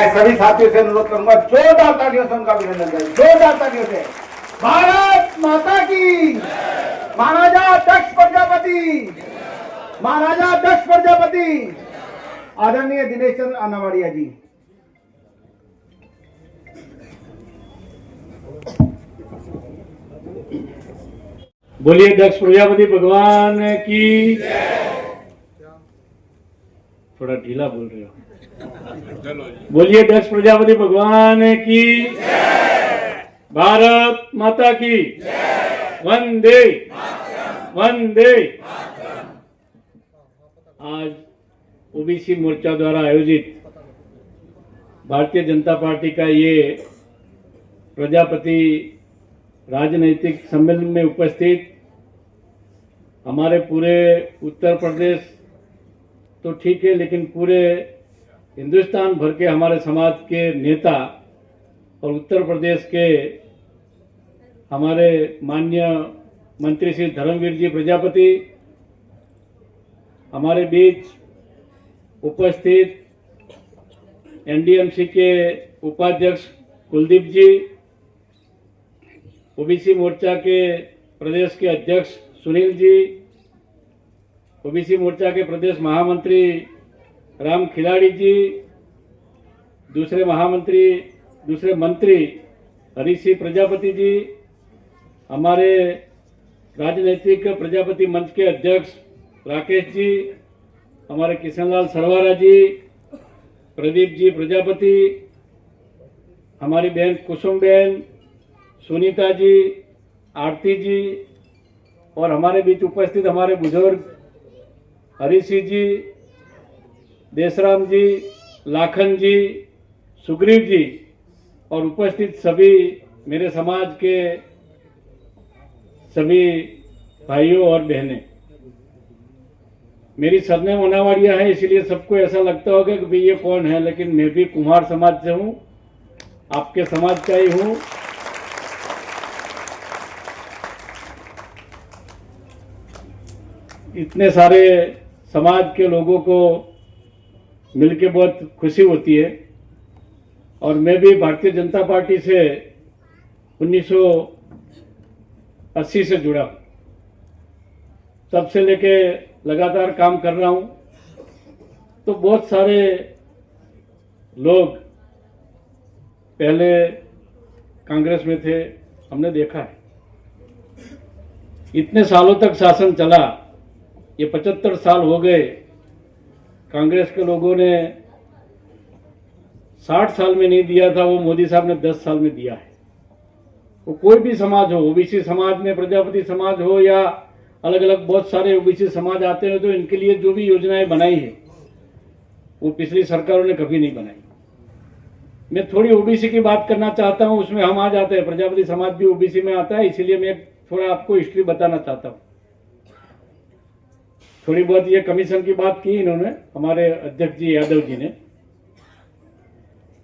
मैं सभी साथियों से अनुरोध करूंगा, जोरदार तालियों से उनका अभिनंदन करें, जोरदार तालियों से। भारत माता की, महाराजा दक्ष प्रजापति, महाराजा दक्ष प्रजापति। आदरणीय दिनेश चंद्र अनावाड़िया जी। बोलिए दक्ष प्रजापति भगवान की। थोड़ा ढीला बोल रहे हो। बोलिए दक्ष प्रजापति भगवान की। भारत माता की। वंदे वंदे। आज ओबीसी मोर्चा द्वारा आयोजित भारतीय जनता पार्टी का ये प्रजापति राजनीतिक सम्मेलन में उपस्थित हमारे पूरे उत्तर प्रदेश तो ठीक है, लेकिन पूरे हिंदुस्तान भर के हमारे समाज के नेता और उत्तर प्रदेश के हमारे माननीय मंत्री श्री धर्मवीर जी प्रजापति, हमारे बीच उपस्थित एनडीएमसी के उपाध्यक्ष कुलदीप जी, ओबीसी मोर्चा के प्रदेश के अध्यक्ष सुनील जी, ओबीसी मोर्चा के प्रदेश महामंत्री राम खिलाड़ी जी, दूसरे महामंत्री दूसरे मंत्री हरीश सिंह प्रजापति जी, हमारे राजनीतिक प्रजापति मंच के अध्यक्ष राकेश जी, हमारे किशनलाल सरवारा जी, प्रदीप जी प्रजापति, हमारी बहन कुसुम बहन, सुनीता जी, आरती जी और हमारे बीच उपस्थित हमारे बुजुर्ग हरीश सिंह जी, देशराम जी, लाखन जी, सुग्रीव जी और उपस्थित सभी मेरे समाज के सभी भाइयों और बहनें। मेरी सरनेम अनावाड़िया है, इसलिए सबको ऐसा लगता होगा कि भाई ये कौन है, लेकिन मैं भी कुम्हार समाज से हूँ, आपके समाज का ही हूँ। इतने सारे समाज के लोगों को मिलके बहुत खुशी होती है और मैं भी भारतीय जनता पार्टी से 1980 से जुड़ा हूँ। तब से लेके लगातार काम कर रहा हूँ। तो बहुत सारे लोग पहले कांग्रेस में थे, हमने देखा है इतने सालों तक शासन चला। ये 75 साल हो गए। कांग्रेस के लोगों ने 60 साल में नहीं दिया था, वो मोदी साहब ने 10 साल में दिया है। वो कोई भी समाज हो, ओबीसी समाज में प्रजापति समाज हो या अलग अलग बहुत सारे ओबीसी समाज आते हैं, तो इनके लिए जो भी योजनाएं बनाई है वो पिछली सरकारों ने कभी नहीं बनाई। मैं थोड़ी ओबीसी की बात करना चाहता हूं, उसमें हम आ जाते हैं, प्रजापति समाज भी ओबीसी में आता है, इसीलिए मैं थोड़ा आपको हिस्ट्री बताना चाहता हूं। थोड़ी बहुत ये कमीशन की बात की इन्होंने, हमारे अध्यक्ष जी यादव जी ने।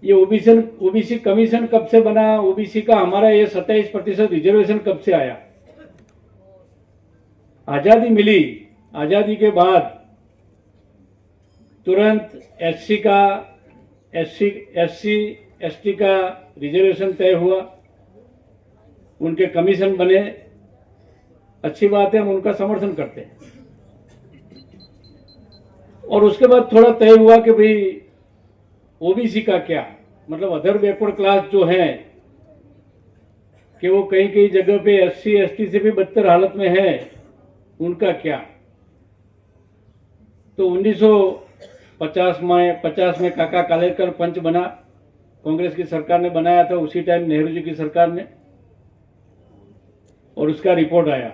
ये ओबीसी कमीशन कब से बना, ओबीसी का हमारा ये 27% रिजर्वेशन कब से आया। आजादी मिली, आजादी के बाद तुरंत एससी एसटी का रिजर्वेशन तय हुआ, उनके कमीशन बने। अच्छी बात है, हम उनका समर्थन करते हैं। और उसके बाद थोड़ा तय हुआ कि भाई ओबीसी का क्या, मतलब अदर बैकवर्ड क्लास जो है कि वो कई कई जगह पे एससी एसटी से भी बदतर हालत में है, उनका क्या। तो 1950 में काका कालेलकर पंच बना, कांग्रेस की सरकार ने बनाया था, उसी टाइम नेहरू जी की सरकार ने, और उसका रिपोर्ट आया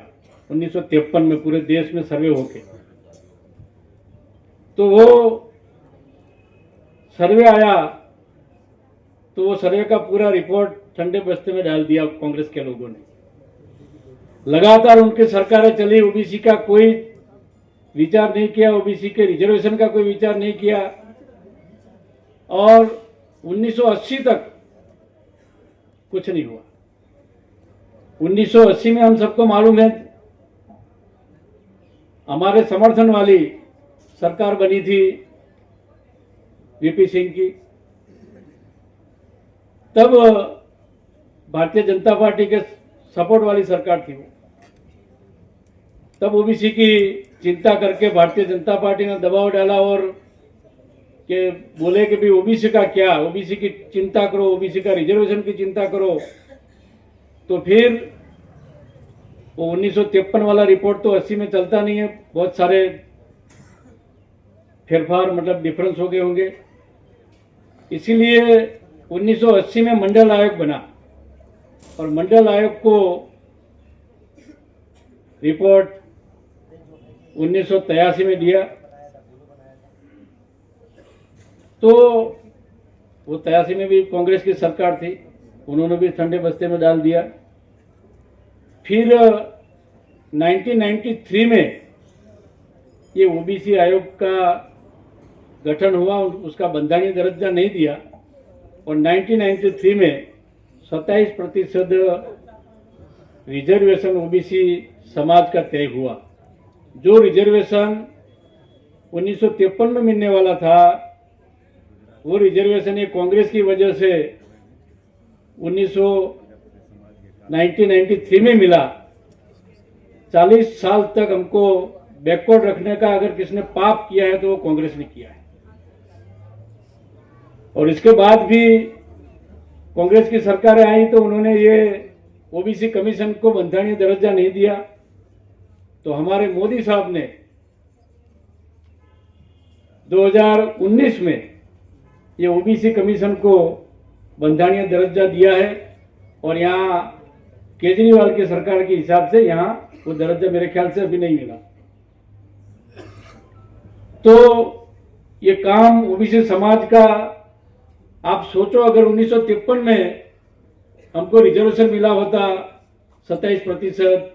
1953 में पूरे देश में सर्वे होके। तो वो सर्वे आया, तो वो सर्वे का पूरा रिपोर्ट ठंडे बस्ते में डाल दिया कांग्रेस के लोगों ने। लगातार उनकी सरकारें चली, ओबीसी का कोई विचार नहीं किया, ओबीसी के रिजर्वेशन का कोई विचार नहीं किया। और 1980 तक कुछ नहीं हुआ। 1980 में हम सबको मालूम है, हमारे समर्थन वाली सरकार बनी थी वीपी सिंह की, तब भारतीय जनता पार्टी के सपोर्ट वाली सरकार थी वो। तब ओबीसी की चिंता करके भारतीय जनता पार्टी ने दबाव डाला और के बोले कि भाई ओबीसी का क्या, ओबीसी की चिंता करो, ओबीसी का रिजर्वेशन की चिंता करो। तो फिर वो 1953 वाला रिपोर्ट तो 80 में चलता नहीं है, बहुत सारे फेरफार मतलब डिफरेंस हो गए होंगे। इसीलिए 1980 में मंडल आयोग बना और मंडल आयोग को रिपोर्ट 1983 में दिया। तो वो 83 में भी कांग्रेस की सरकार थी, उन्होंने भी ठंडे बस्ते में डाल दिया। फिर 1993 में ये ओबीसी आयोग का गठन हुआ, उसका वैधानिक दर्जा नहीं दिया और 1993 में 27% रिजर्वेशन ओबीसी समाज का तय हुआ। जो रिजर्वेशन 1953 में मिलने वाला था, वो रिजर्वेशन ये कांग्रेस की वजह से 1993 में मिला। 40 साल तक हमको बैकवर्ड रखने का अगर किसने पाप किया है तो वो कांग्रेस ने किया है। और इसके बाद भी कांग्रेस की सरकारें आई तो उन्होंने ये ओबीसी कमीशन को वैधानिक दर्जा नहीं दिया। तो हमारे मोदी साहब ने 2019 में ये ओबीसी कमीशन को वैधानिक दर्जा दिया है और यहाँ केजरीवाल की सरकार के हिसाब से यहाँ वो दर्जा मेरे ख्याल से अभी नहीं मिला। तो ये काम ओबीसी समाज का, आप सोचो अगर 1953 में हमको रिजर्वेशन मिला होता 27%,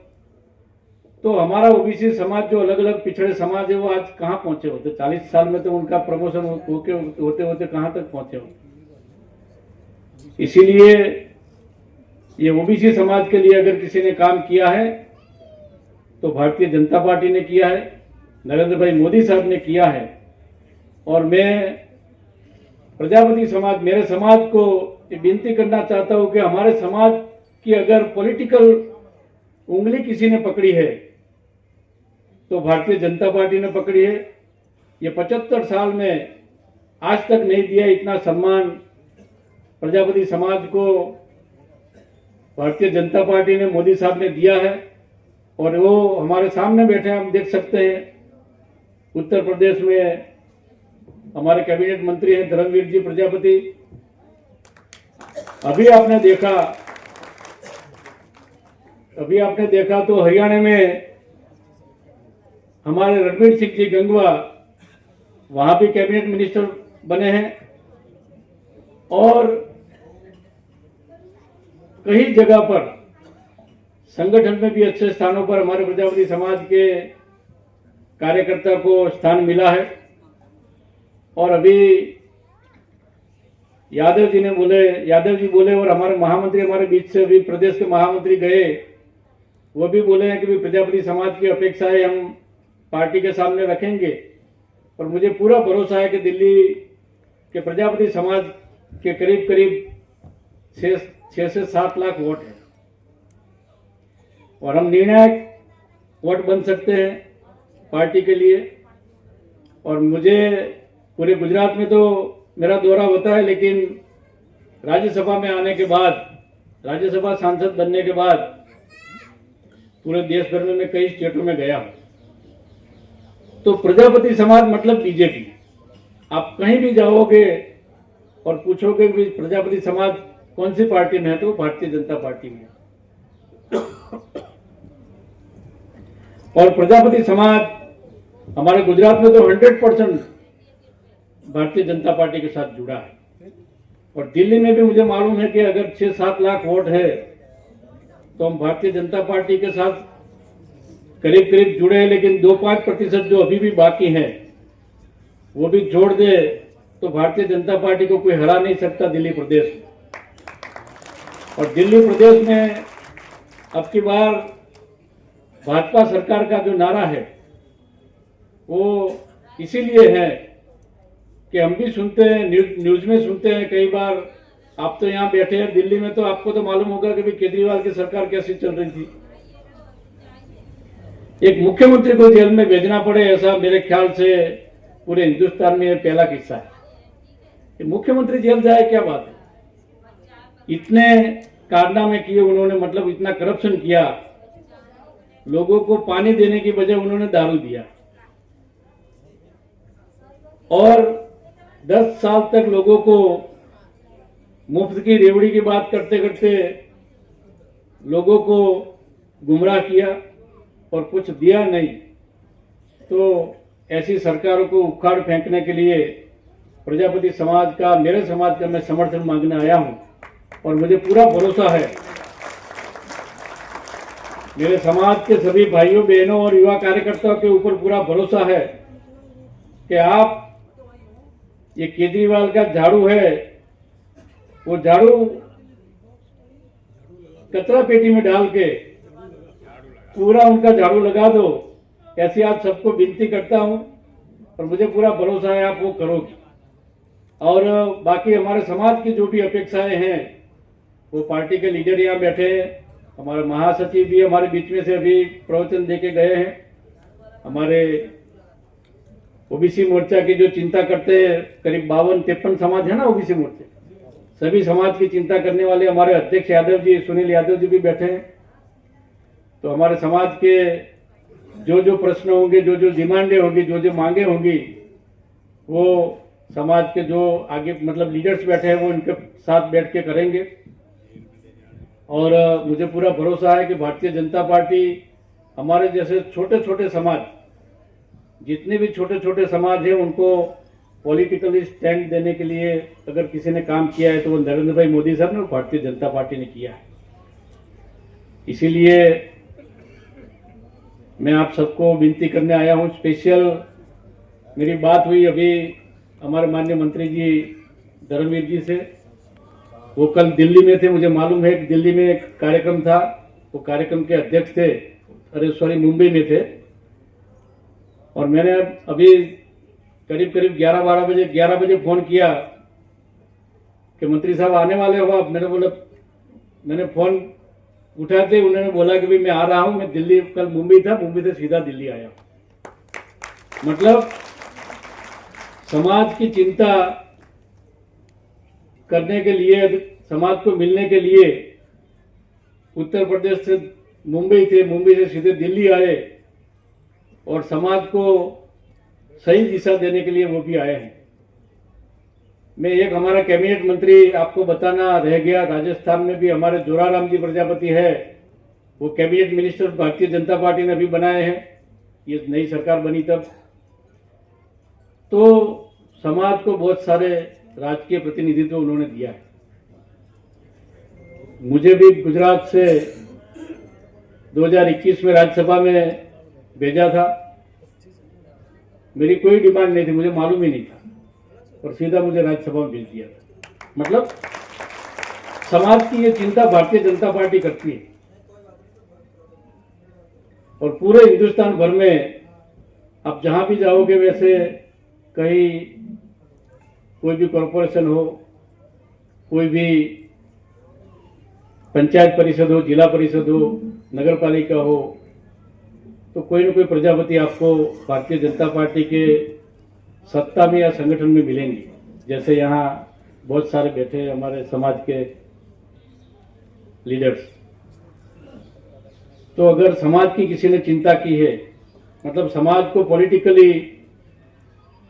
तो हमारा ओबीसी समाज जो अलग अलग पिछड़े समाज है वो आज कहाँ पहुंचे होते। 40 साल में तो उनका प्रमोशन होते होते कहाँ तक पहुंचे होते। इसीलिए ये ओबीसी समाज के लिए अगर किसी ने काम किया है तो भारतीय जनता पार्टी ने किया है, नरेंद्र भाई मोदी साहब ने किया है। और मैं प्रजापति समाज, मेरे समाज को ये विनती करना चाहता हूं कि हमारे समाज की अगर पॉलिटिकल उंगली किसी ने पकड़ी है तो भारतीय जनता पार्टी ने पकड़ी है। ये 75 साल में आज तक नहीं दिया इतना सम्मान प्रजापति समाज को भारतीय जनता पार्टी ने, मोदी साहब ने दिया है। और वो हमारे सामने बैठे हैं, हम देख सकते हैं। उत्तर प्रदेश में हमारे कैबिनेट मंत्री हैं धर्मवीर जी प्रजापति। अभी आपने देखा तो हरियाणा में हमारे रणवीर सिंह जी गंगवा वहां भी कैबिनेट मिनिस्टर बने हैं। और कई जगह पर संगठन में भी अच्छे स्थानों पर हमारे प्रजापति समाज के कार्यकर्ता को स्थान मिला है। और अभी यादव जी बोले और हमारे महामंत्री हमारे बीच से अभी प्रदेश के महामंत्री गए, वो भी बोले हैं कि भी प्रजापति समाज की अपेक्षाएं हम पार्टी के सामने रखेंगे। और मुझे पूरा भरोसा है कि दिल्ली के प्रजापति समाज के करीब 6 से 7 लाख वोट है और हम निर्णायक वोट बन सकते हैं पार्टी के लिए। और मुझे पूरे गुजरात में तो मेरा दौरा होता है, लेकिन राज्यसभा में आने के बाद, राज्यसभा सांसद बनने के बाद पूरे देश भर में मैं कई स्टेटों में गया हूं। तो प्रजापति समाज मतलब बीजेपी। आप कहीं भी जाओगे और पूछोगे कि प्रजापति समाज कौन सी पार्टी में है, तो भारतीय जनता पार्टी में है। और प्रजापति समाज हमारे गुजरात में तो 100% भारतीय जनता पार्टी के साथ जुड़ा है। और दिल्ली में भी मुझे मालूम है कि अगर 6-7 लाख वोट है तो हम भारतीय जनता पार्टी के साथ करीब जुड़े हैं। लेकिन 2-5% जो अभी भी बाकी हैं वो भी जोड़ दे तो भारतीय जनता पार्टी को कोई हरा नहीं सकता दिल्ली प्रदेश में। और दिल्ली प्रदेश में अब की बार भाजपा सरकार का जो नारा है वो इसीलिए है कि हम भी सुनते हैं, न्यूज में सुनते हैं कई बार आप तो यहाँ बैठे हैं दिल्ली में, तो आपको तो मालूम होगा कि भाई केजरीवाल की सरकार कैसी चल रही थी। एक मुख्यमंत्री को जेल में भेजना पड़े, ऐसा मेरे ख्याल से पूरे हिंदुस्तान में यह पहला किस्सा है। कि मुख्यमंत्री जेल जाए, क्या बात है। इतने कारनामे किए उन्होंने, मतलब इतना करप्शन किया, लोगों को पानी देने की बजाय उन्होंने दारू दिया, और 10 साल तक लोगों को मुफ्त की रेवड़ी की बात करते करते लोगों को गुमराह किया और कुछ दिया नहीं। तो ऐसी सरकारों को उखाड़ फेंकने के लिए प्रजापति समाज का, मेरे समाज का मैं समर्थन मांगने आया हूं। और मुझे पूरा भरोसा है, मेरे समाज के सभी भाइयों बहनों और युवा कार्यकर्ताओं के ऊपर पूरा भरोसा है कि आप, ये केजरीवाल का झाड़ू है, वो झाड़ू कचरा पेटी में डाल के पूरा उनका झाड़ू लगा दो, ऐसी आप सबको विनती करता हूं। और मुझे पूरा भरोसा है आप वो करोगे। और बाकी हमारे समाज की जो भी अपेक्षाएं हैं, वो पार्टी के लीडर यहाँ बैठे हैं, हमारे महासचिव भी हमारे बीच में से अभी प्रवचन देके गए हैं। हमारे ओबीसी मोर्चा की जो चिंता करते हैं, करीब 52-53 समाज है ना ओबीसी मोर्चे, सभी समाज की चिंता करने वाले हमारे अध्यक्ष यादव जी, सुनील यादव जी भी बैठे हैं। तो हमारे समाज के जो जो प्रश्न होंगे, जो जो डिमांडें होंगी, जो जो मांगे होंगी, वो समाज के जो आगे मतलब लीडर्स बैठे हैं वो इनके साथ बैठ के करेंगे। और मुझे पूरा भरोसा है कि भारतीय जनता पार्टी हमारे जैसे छोटे छोटे समाज, जितने भी छोटे छोटे समाज हैं, उनको पॉलिटिकली स्टैंड देने के लिए अगर किसी ने काम किया है तो वो नरेंद्र भाई मोदी साहब ने, भारतीय जनता पार्टी ने किया है। इसीलिए मैं आप सबको विनती करने आया हूं। स्पेशल मेरी बात हुई अभी हमारे माननीय मंत्री जी धर्मवीर जी से, वो कल दिल्ली में थे, मुझे मालूम है कि दिल्ली में एक कार्यक्रम था, वो कार्यक्रम के अध्यक्ष थे, मुंबई में थे। और मैंने अभी करीब 11 बजे फोन किया कि मंत्री साहब आने वाले हो आप। मैंने फोन उठाते उन्होंने बोला कि भाई मैं आ रहा हूं, मैं दिल्ली, कल मुंबई था, मुंबई से सीधा दिल्ली आया। मतलब समाज की चिंता करने के लिए, समाज को मिलने के लिए उत्तर प्रदेश से मुंबई थे, मुंबई से सीधे दिल्ली आए और समाज को सही दिशा देने के लिए वो भी आए हैं। मैं एक हमारा कैबिनेट मंत्री आपको बताना रह गया, राजस्थान में भी हमारे जोराराम जी प्रजापति है, वो cabinet minister Bharatiya Janata party ने भी बनाए हैं, ये नई सरकार बनी तब। तो समाज को बहुत सारे राजकीय प्रतिनिधित्व उन्होंने दिया है। मुझे भी गुजरात से 2021 में राज्यसभा में भेजा था, मेरी कोई डिमांड नहीं थी, मुझे मालूम ही नहीं था, और सीधा मुझे राज्यसभा में भेज दिया था। मतलब समाज की ये चिंता भारतीय जनता पार्टी करती है। और पूरे हिंदुस्तान भर में आप जहां भी जाओगे, वैसे कहीं कोई भी कॉरपोरेशन हो, कोई भी पंचायत परिषद हो, जिला परिषद हो, नगर पालिका हो, तो कोई न कोई प्रजापति आपको भारतीय जनता पार्टी के सत्ता में या संगठन में मिलेंगे। जैसे यहाँ बहुत सारे बैठे हैं हमारे समाज के लीडर्स। तो अगर समाज की किसी ने चिंता की है, मतलब समाज को पॉलिटिकली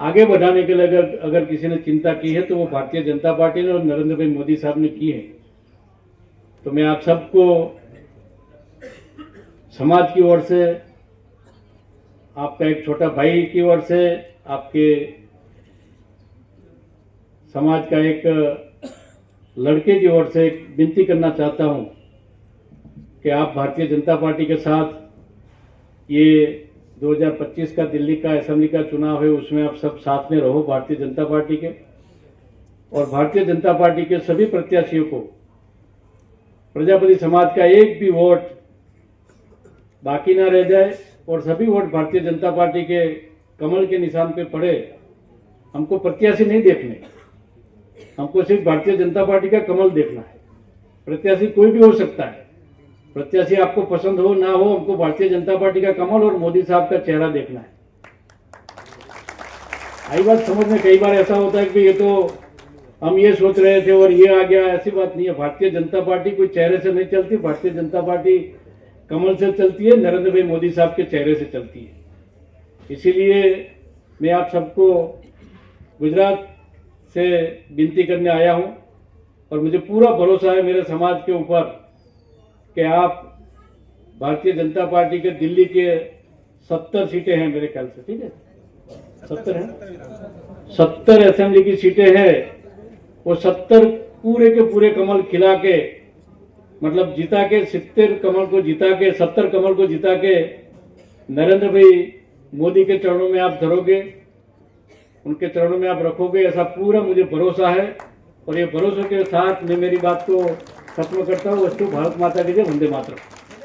आगे बढ़ाने के लिए अगर किसी ने चिंता की है, तो वो भारतीय जनता पार्टी ने और नरेंद्र भाई मोदी साहब ने की है। तो मैं आप सबको समाज की ओर से, आपका एक छोटा भाई की ओर से, आपके समाज का एक लड़के की ओर से एक विनती करना चाहता हूं कि आप भारतीय जनता पार्टी के साथ, ये 2025 का दिल्ली का असेंबली का चुनाव है, उसमें आप सब साथ में रहो भारतीय जनता पार्टी के। और भारतीय जनता पार्टी के सभी प्रत्याशियों को, प्रजापति समाज का एक भी वोट बाकी ना रह जाए और सभी वोट भारतीय जनता पार्टी के कमल के निशान पे पड़े। हमको प्रत्याशी नहीं देखने, हमको सिर्फ भारतीय जनता पार्टी का कमल देखना है। प्रत्याशी कोई भी हो सकता है, प्रत्याशी आपको पसंद हो ना हो, हमको भारतीय जनता पार्टी का कमल और मोदी साहब का चेहरा देखना है। आई बात समझ में, कई बार ऐसा होता है कि ये तो हम ये सोच रहे थे और ये आ गया, ऐसी बात नहीं है। भारतीय जनता पार्टी कोई चेहरे से नहीं चलती, भारतीय जनता पार्टी कमल से चलती है, नरेंद्र भाई मोदी साहब के चेहरे से चलती है। इसीलिए मैं आप सबको गुजरात से विनती करने आया हूं और मुझे पूरा भरोसा है मेरे समाज के ऊपर कि आप भारतीय जनता पार्टी के दिल्ली के 70 सीटें हैं मेरे ख्याल से, ठीक है 70 हैं, 70 असेंबली की सीटें हैं, वो 70 पूरे के पूरे कमल खिला के, मतलब जिता के 70 कमल को जिता के, 70 कमल को जिता के नरेंद्र भाई मोदी के चरणों में आप धरोगे, उनके चरणों में आप रखोगे, ऐसा पूरा मुझे भरोसा है। और ये भरोसे के साथ मैं मेरी बात को खत्म करता हूँ। अस्तु भारत माता की जय, वंदे मातरम।